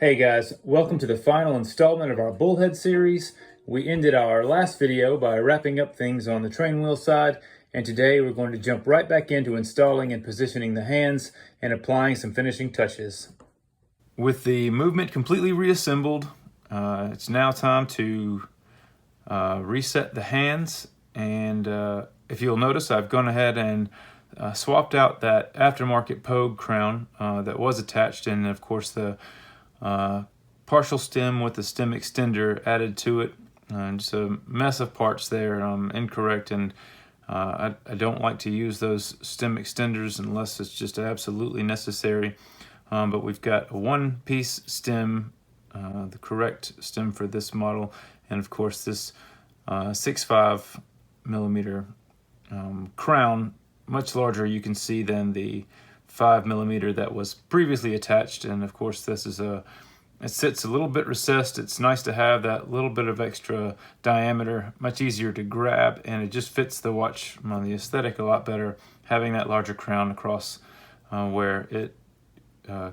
Hey guys, welcome to the final installment of our Bullhead series. We ended our last video by wrapping up things on the train wheel side, and today we're going to jump right back into installing and positioning the hands and applying some finishing touches. With the movement completely reassembled, it's now time to reset the hands, and if you'll notice, I've gone ahead and swapped out that aftermarket Pogue crown that was attached, and of course the partial stem with the stem extender added to it. Just a mess of parts there, incorrect, and I don't like to use those stem extenders unless it's just absolutely necessary. But we've got a one-piece stem, the correct stem for this model, and of course this 6.5 millimeter crown, much larger you can see than the 5 millimeter that was previously attached. And of course this is it sits a little bit recessed. It's nice to have that little bit of extra diameter, much easier to grab, and it just fits the watch on the aesthetic a lot better, having that larger crown across where it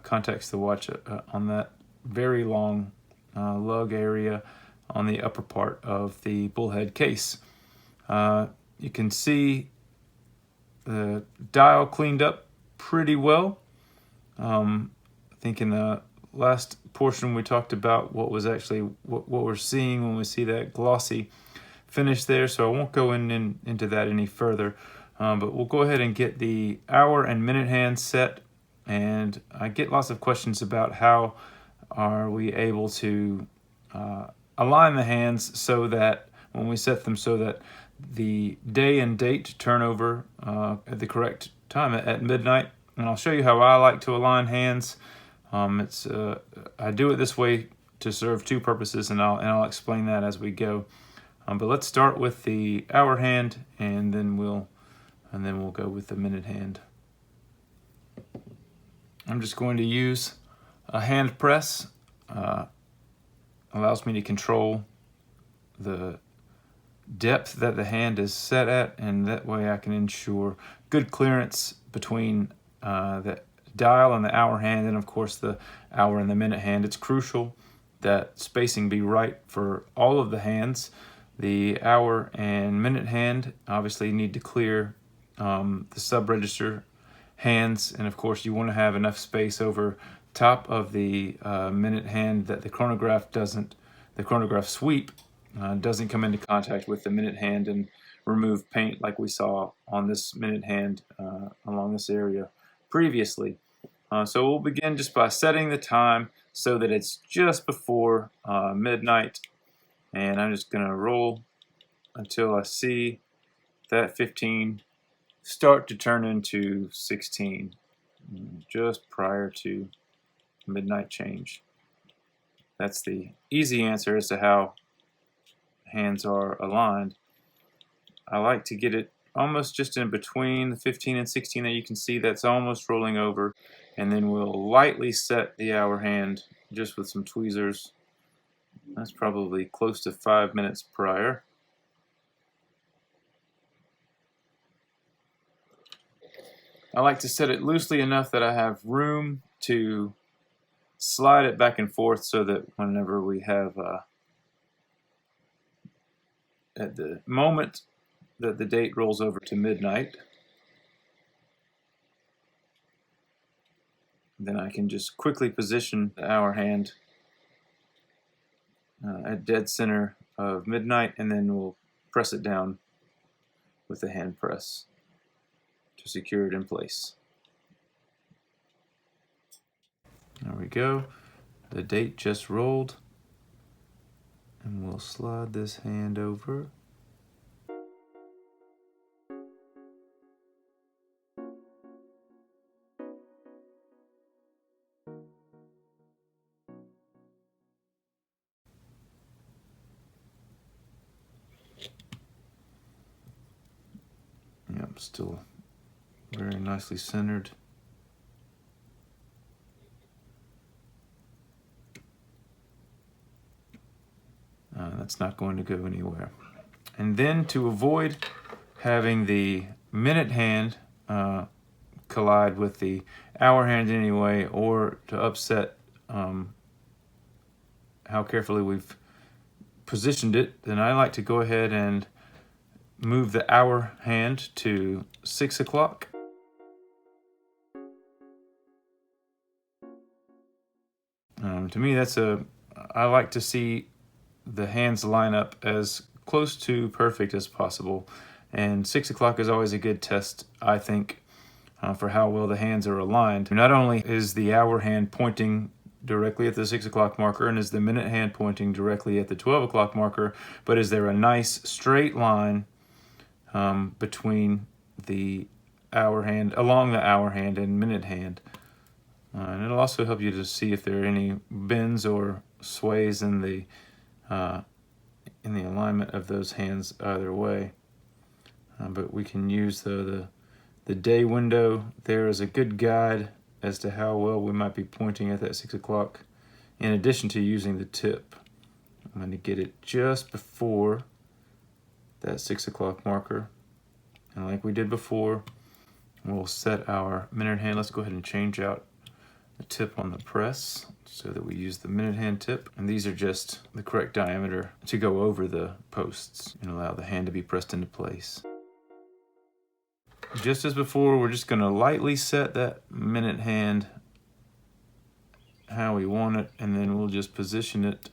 contacts the watch on that very long lug area on the upper part of the Bullhead case. You can see the dial cleaned up pretty well. I think in the last portion we talked about what was actually what we're seeing when we see that glossy finish there, so I won't go into that any further, but we'll go ahead and get the hour and minute hands set. And I get lots of questions about how are we able to align the hands so that when we set them so that the day and date turn over at the correct time at midnight. And I'll show you how I like to align hands. I do it this way to serve two purposes, and I'll explain that as we go. But let's start with the hour hand, and then we'll go with the minute hand. I'm just going to use a hand press. Allows me to control the depth that the hand is set at, and that way I can ensure good clearance between the dial and the hour hand, and of course the hour and the minute hand. It's crucial that spacing be right for all of the hands. The hour and minute hand obviously need to clear the sub-register hands, and of course you want to have enough space over top of the minute hand that the chronograph sweep doesn't come into contact with the minute hand and remove paint like we saw on this minute hand along this area previously. So we'll begin just by setting the time so that it's just before midnight, and I'm just going to roll until I see that 15 start to turn into 16 just prior to midnight change. That's the easy answer as to how hands are aligned. I like to get it almost just in between the 15 and 16 that you can see that's almost rolling over, and then we'll lightly set the hour hand just with some tweezers. That's probably close to 5 minutes prior. I like to set it loosely enough that I have room to slide it back and forth so that whenever we have at the moment that the date rolls over to midnight, then I can just quickly position the hour hand at dead center of midnight, and then we'll press it down with the hand press to secure it in place. There we go. The date just rolled, and we'll slide this hand over. Yep, still very nicely centered. That's not going to go anywhere. And then to avoid having the minute hand collide with the hour hand anyway, or to upset how carefully we've positioned it, then I like to go ahead and move the hour hand to 6 o'clock. To me, I like to see the hands line up as close to perfect as possible. And 6 o'clock is always a good test, I think, for how well the hands are aligned. Not only is the hour hand pointing directly at the 6 o'clock marker and is the minute hand pointing directly at the 12 o'clock marker, but is there a nice straight line between the hour hand, along the hour hand and minute hand. And it'll also help you to see if there are any bends or sways in the alignment of those hands either way. But we can use the day window there as a good guide as to how well we might be pointing at that 6 o'clock, in addition to using the tip. I'm going to get it just before that 6 o'clock marker. And like we did before, we'll set our minute hand. Let's go ahead and change out the tip on the press so that we use the minute hand tip. And these are just the correct diameter to go over the posts and allow the hand to be pressed into place. Just as before, we're just going to lightly set that minute hand how we want it, and then we'll just position it.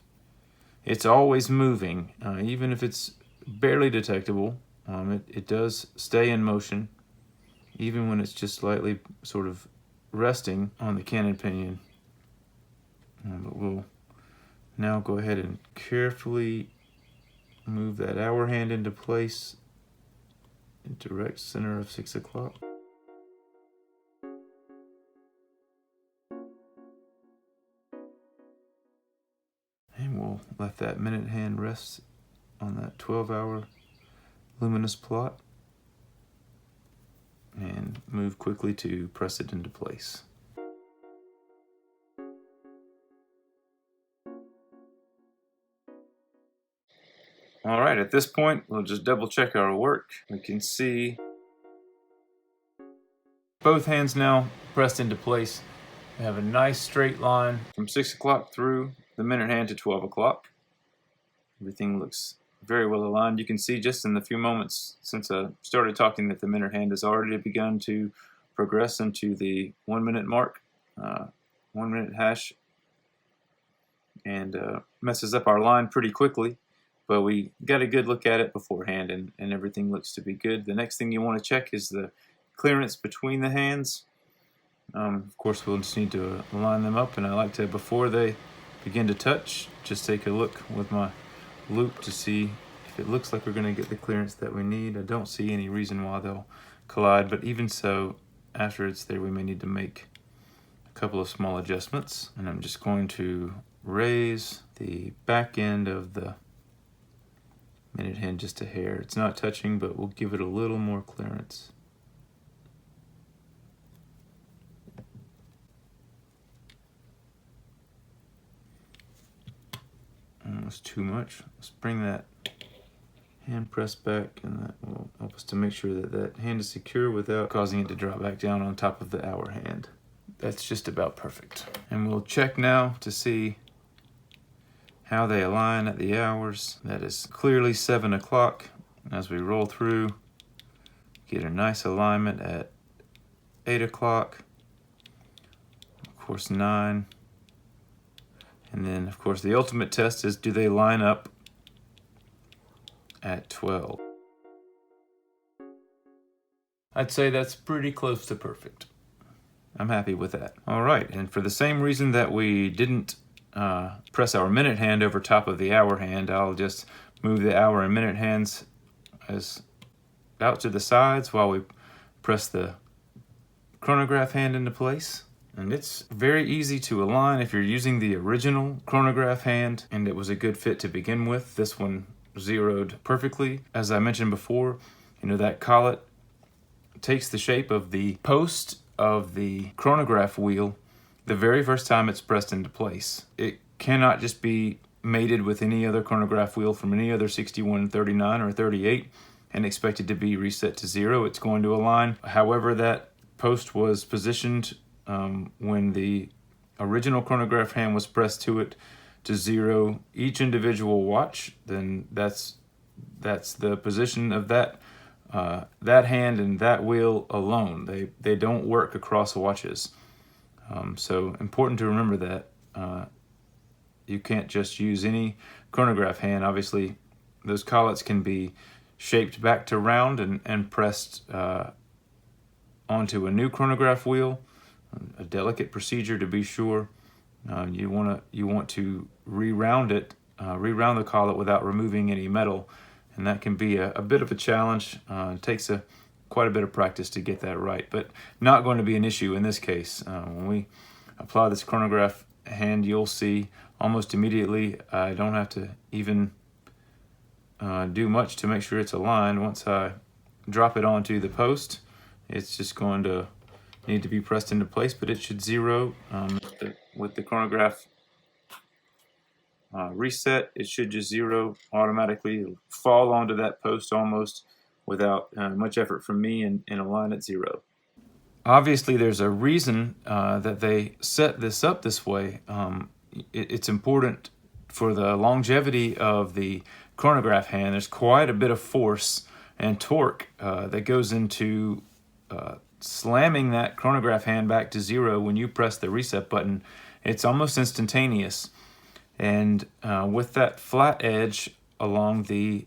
It's always moving, even if it's barely detectable. It does stay in motion, even when it's just slightly sort of resting on the cannon pinion. But we'll now go ahead and carefully move that hour hand into place in direct center of 6 o'clock. And we'll let that minute hand rest on that 12-hour luminous plot and move quickly to press it into place. All right, at this point, we'll just double check our work. We can see both hands now pressed into place. We have a nice straight line from 6 o'clock through the minute hand to 12 o'clock. Everything looks very well aligned. You can see just in the few moments since I started talking that the minute hand has already begun to progress into the 1 minute mark, 1 minute hash, and messes up our line pretty quickly. But we got a good look at it beforehand, and everything looks to be good. The next thing you want to check is the clearance between the hands. Of course, we'll just need to line them up, and I like to, before they begin to touch, just take a look with my loop to see if it looks like we're going to get the clearance that we need. I don't see any reason why they'll collide, but even so, after it's there, we may need to make a couple of small adjustments. And I'm just going to raise the back end of the minute hand just a hair. It's not touching, but we'll give it a little more clearance. Almost too much. Let's bring that hand press back, and that will help us to make sure that that hand is secure without causing it to drop back down on top of the hour hand. That's just about perfect. And we'll check now to see how they align at the hours. That is clearly 7 o'clock. As we roll through, get a nice alignment at 8 o'clock, of course 9, and then of course the ultimate test is, do they line up at 12? I'd say that's pretty close to perfect. I'm happy with that. All right, and for the same reason that we didn't press our minute hand over top of the hour hand, I'll just move the hour and minute hands as out to the sides while we press the chronograph hand into place. And it's very easy to align if you're using the original chronograph hand, and it was a good fit to begin with. This one zeroed perfectly. As I mentioned before, that collet takes the shape of the post of the chronograph wheel the very first time it's pressed into place. It cannot just be mated with any other chronograph wheel from any other 61, 39, or 38 and expected to be reset to 0. It's going to align however that post was positioned when the original chronograph hand was pressed to it to 0 each individual watch, then that's the position of that hand and that wheel alone. They don't work across watches. So important to remember that. You can't just use any chronograph hand. Obviously, those collets can be shaped back to round and pressed onto a new chronograph wheel. A delicate procedure, to be sure. You want to reround the collet without removing any metal, and that can be a bit of a challenge. It takes quite a bit of practice to get that right, but not going to be an issue in this case. When we apply this chronograph hand, you'll see almost immediately I don't have to even do much to make sure it's aligned. Once I drop it onto the post, it's just going to need to be pressed into place, but it should 0 with the chronograph reset. It should just 0 automatically. It'll fall onto that post almost without much effort from me and align at 0. Obviously, there's a reason that they set this up this way. It's important for the longevity of the chronograph hand. There's quite a bit of force and torque that goes into slamming that chronograph hand back to 0 when you press the reset button. It's almost instantaneous. And with that flat edge along the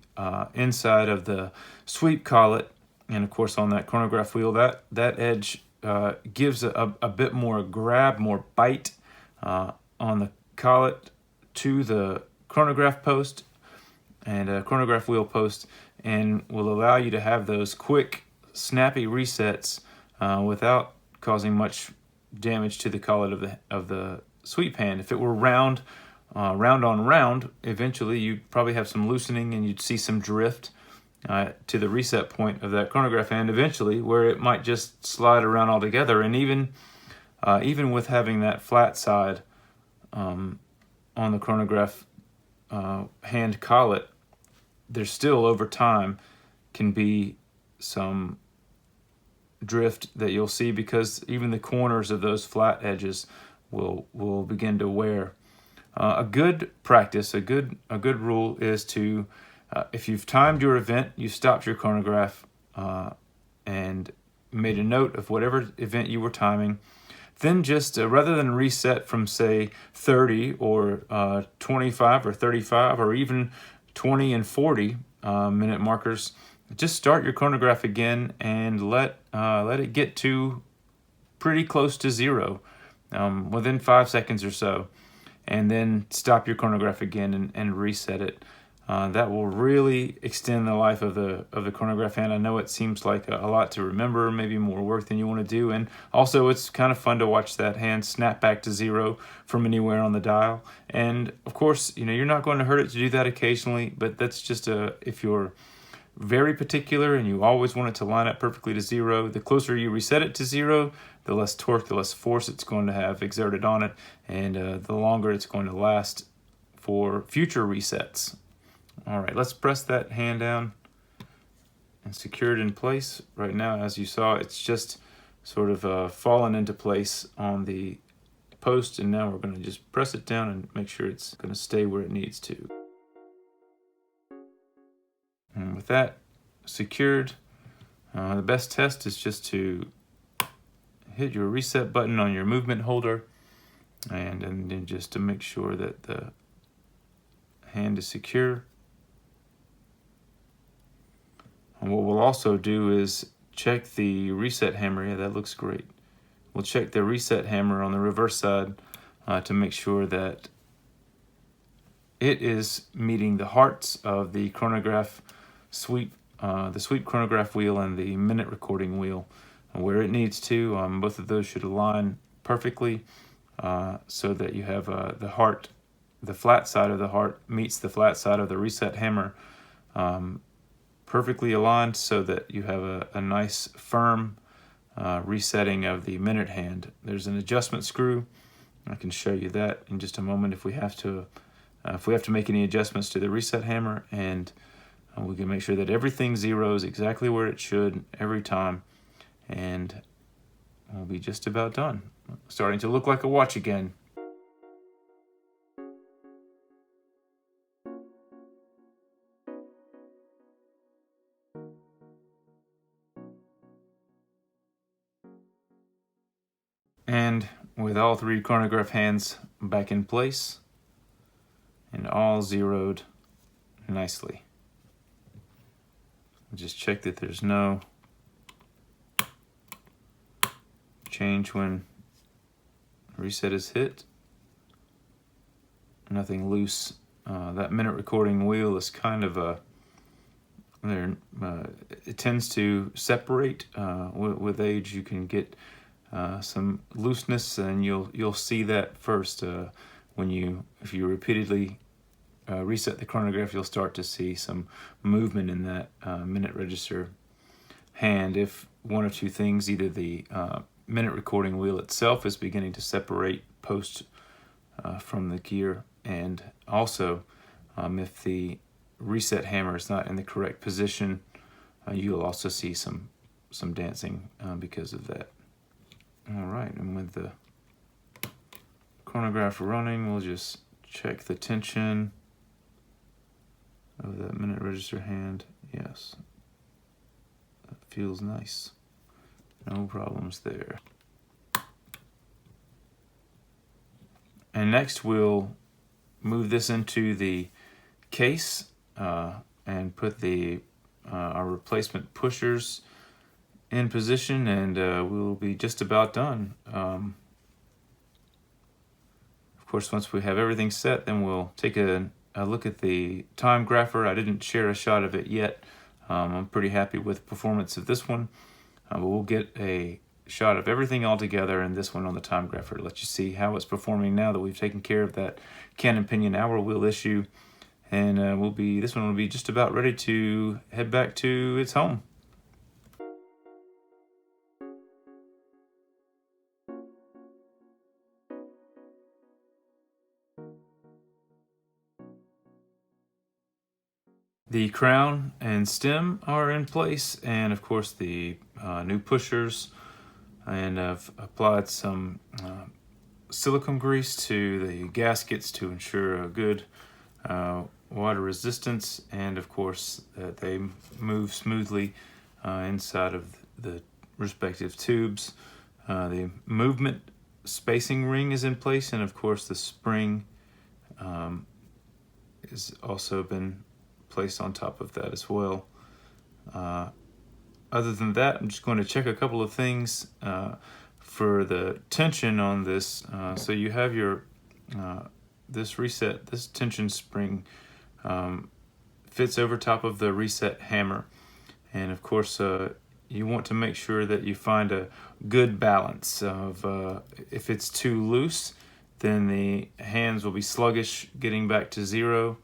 inside of the sweep collet, and of course on that chronograph wheel, that edge gives a bit more grab, more bite on the collet to the chronograph post and chronograph wheel post, and will allow you to have those quick, snappy resets without causing much damage to the collet of the sweep hand. If it were round on round, eventually you'd probably have some loosening and you'd see some drift to the reset point of that chronograph hand eventually, where it might just slide around altogether. And even with having that flat side on the chronograph hand collet, there's still over time can be some drift that you'll see, because even the corners of those flat edges will begin to wear. A good practice, a good rule is to, if you've timed your event, you stopped your chronograph and made a note of whatever event you were timing, then just rather than reset from say 30 or 25 or 35 or even 20 and 40 minute markers, just start your chronograph again and let it get to pretty close to 0 within 5 seconds or so, and then stop your chronograph again and reset it. That will really extend the life of the chronograph hand. I know it seems like a lot to remember, maybe more work than you want to do, and also it's kind of fun to watch that hand snap back to 0 from anywhere on the dial. And of course, you're not going to hurt it to do that occasionally, but that's just if you're very particular and you always want it to line up perfectly to 0, the closer you reset it to 0, the less torque, the less force it's going to have exerted on it, and the longer it's going to last for future resets. All right, let's press that hand down and secure it in place. Right now, as you saw, it's just sort of fallen into place on the post, and now we're going to just press it down and make sure it's going to stay where it needs to. And with that secured, the best test is just to hit your reset button on your movement holder, and then just to make sure that the hand is secure. And what we'll also do is check the reset hammer. Yeah, that looks great. We'll check the reset hammer on the reverse side to make sure that it is meeting the hearts of the chronograph sweep, the sweep chronograph wheel and the minute recording wheel where it needs to. Both of those should align perfectly so that you have the heart, the flat side of the heart meets the flat side of the reset hammer perfectly aligned, so that you have a nice firm resetting of the minute hand. There's an adjustment screw. I can show you that in just a moment if we have to make any adjustments to the reset hammer, and we can make sure that everything zeroes exactly where it should every time, and we'll be just about done. Starting to look like a watch again. And with all 3 chronograph hands back in place and all zeroed nicely. Just check that there's no change when reset is hit. Nothing loose. That minute recording wheel is kind of a, it tends to separate. With age you can get some looseness, and you'll see that first if you repeatedly reset the chronograph. You'll start to see some movement in that minute register hand. If one or two things, either the minute recording wheel itself is beginning to separate post from the gear, and also if the reset hammer is not in the correct position, you'll also see some dancing because of that. All right, and with the chronograph running, we'll just check the tension of that minute register hand. Yes, that feels nice. No problems there. And next we'll move this into the case and put the our replacement pushers in position, and we'll be just about done. Of course, once we have everything set, then we'll take a look at the time grapher. I didn't share a shot of it yet. I'm pretty happy with the performance of this one, but we'll get a shot of everything all together in this one on the time grapher to let you see how it's performing now that we've taken care of that cannon pinion hour wheel issue. And this one will be just about ready to head back to its home. The crown and stem are in place, and of course the new pushers, and I've applied some silicone grease to the gaskets to ensure a good water resistance, and of course that they move smoothly inside of the respective tubes. The movement spacing ring is in place, and of course the spring has also been placed on top of that as well. Other than that, I'm just going to check a couple of things for the tension on this. So you have your this tension spring fits over top of the reset hammer, and of course you want to make sure that you find a good balance of if it's too loose, then the hands will be sluggish getting back to zero,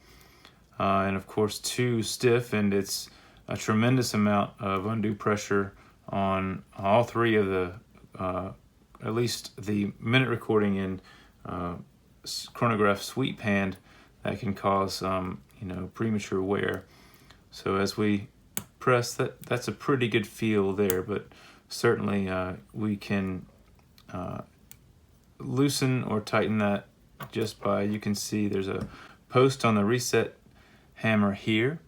and of course too stiff, and it's a tremendous amount of undue pressure on all 3 of the at least the minute recording and chronograph sweep hand that can cause premature wear. So as we press, that's a pretty good feel there, but certainly we can loosen or tighten that just by, you can see there's a post on the reset hammer here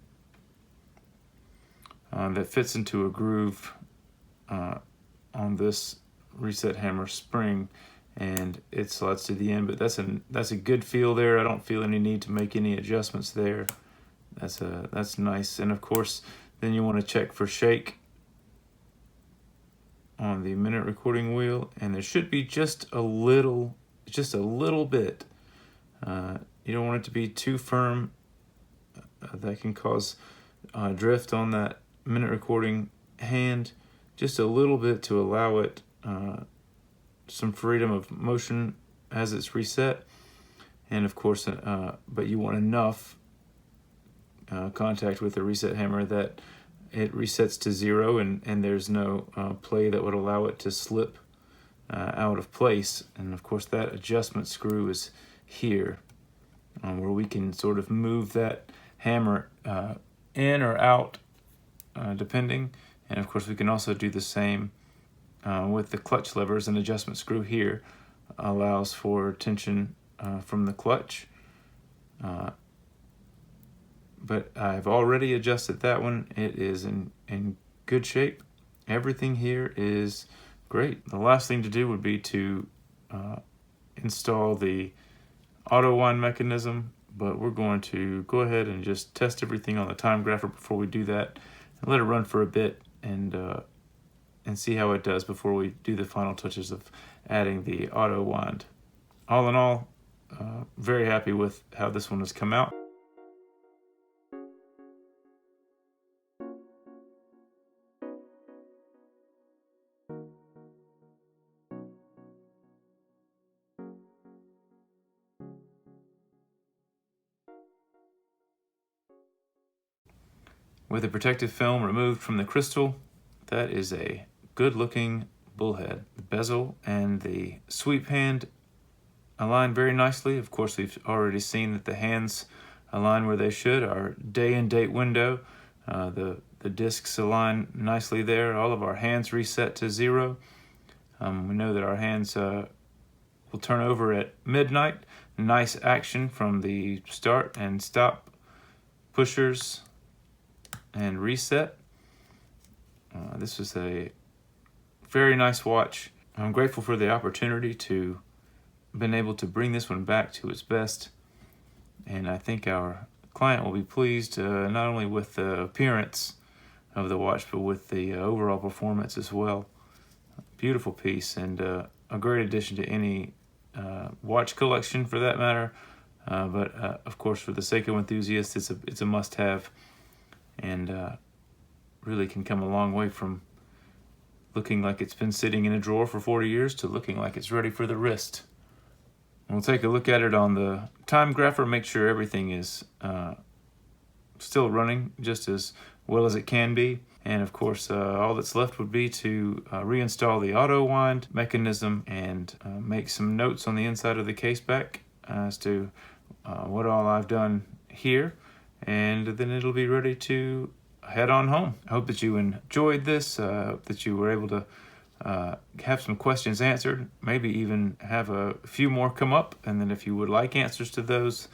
that fits into a groove on this reset hammer spring, and it slides to the end. But that's a good feel there. I don't feel any need to make any adjustments there. That's nice. And of course then you want to check for shake on the minute recording wheel, and there should be just a little bit. You don't want it to be too firm. That can cause drift on that minute recording hand. Just a little bit to allow it some freedom of motion as it's reset, and of course but you want enough contact with the reset hammer that it resets to 0, and there's no play that would allow it to slip out of place. And of course that adjustment screw is here, where we can sort of move that hammer in or out depending. And of course we can also do the same with the clutch levers. An adjustment screw here allows for tension from the clutch, but I've already adjusted that one. It is in good shape. Everything here is great. The last thing to do would be to install the auto wind mechanism, but we're going to go ahead and just test everything on the time grapher before we do that, and let it run for a bit and see how it does before we do the final touches of adding the auto wind. All in all, very happy with how this one has come out. With the protective film removed from the crystal, that is a good looking bullhead. The bezel and the sweep hand align very nicely. Of course, we've already seen that the hands align where they should. Our day and date window, the discs align nicely there. All of our hands reset to 0. We know that our hands will turn over at midnight. Nice action from the start and stop pushers and reset. This is a very nice watch. I'm grateful for the opportunity to been able to bring this one back to its best, and I think our client will be pleased not only with the appearance of the watch but with the overall performance as well. Beautiful piece, and a great addition to any watch collection for that matter, but of course for the Seiko enthusiast it's a must-have, and really can come a long way from looking like it's been sitting in a drawer for 40 years to looking like it's ready for the wrist. We'll take a look at it on the time grapher, make sure everything is still running just as well as it can be. And of course, all that's left would be to reinstall the auto wind mechanism and make some notes on the inside of the case back as to what all I've done here. And then it'll be ready to head on home. I hope that you enjoyed this, that you were able to have some questions answered, maybe even have a few more come up, and then if you would like answers to those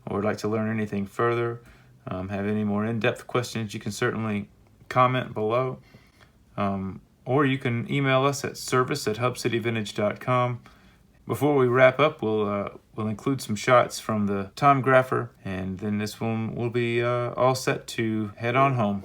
or would like to learn anything further, have any more in-depth questions, you can certainly comment below, or you can email us at service@hubcityvintage.com. Before we wrap up, we'll include some shots from the time grapher, and then this one will be all set to head on home.